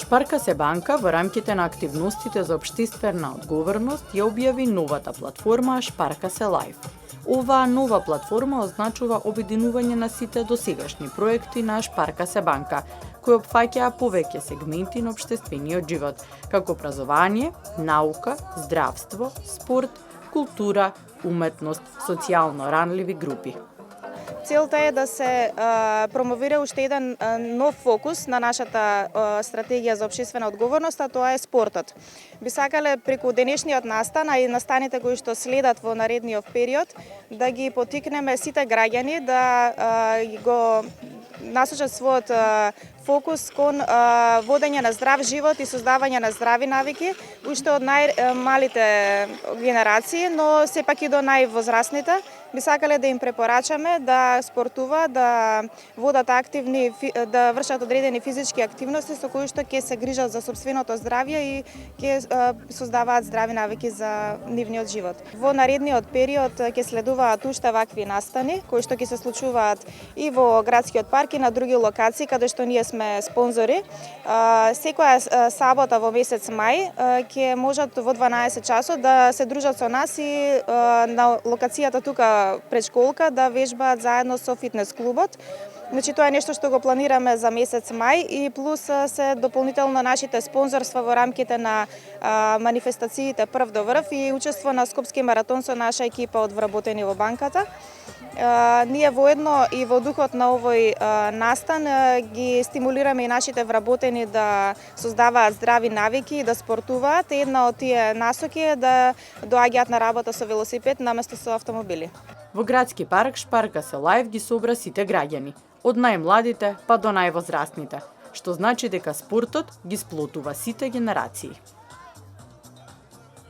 Шпарка се банка во рамките на активностите за општествена одговорност ја објави новата платформа Шпарка се Лайв. Оваа нова платформа означува обединување на сите досегашни проекти на Шпарка се банка, кои опфаќаа повеќе сегменти на општествениот живот, како образование, наука, здравство, спорт, култура, уметност, социјално ранливи групи. Целта е да се промовира уште еден нов фокус на нашата стратегија за општествена одговорност, а тоа е спортот. Би сакале преку денешниот настан, а и настаните кои што следат во наредниот период, да ги поттикнеме сите граѓани да го насочат својот фокус кон водење на здрав живот и создавање на здрави навики, уште од најмалите генерации, но сепак и до највозрасните. Би сакале да им препорачаме да спортува, да водат активни, да вршат одредени физички активности со кои што ќе се грижат за сопственото здравје и ќе создаваат здрави навики за нивниот живот. Во наредниот период ќе следуваат уште вакви настани кои што ќе се случуваат и во градскиот парк и на други локации каде што ние сме спонзори. Секоја сабота во месец мај ќе можат во 12 часот да се дружат со нас и на локацијата тука пред школка да вежбаат заедно со фитнес клубот. Значи тоа е нешто што го планираме за месец мај и плюс се дополнително нашите спонзорства во рамките на манифестациите прв до врв и учество на Скопски маратон со наша екипа од вработени во банката. Ние воедно и во духот на овој настан ги стимулираме и нашите вработени да создаваат здрави навики и да спортуваат. Една од тие насоки е да доаѓаат на работа со велосипед наместо со автомобили. Во градски парк Шпарка се Лайв ги собра сите граѓани, од најмладите па до највозрастните, што значи дека спортот ги сплотува сите генерации.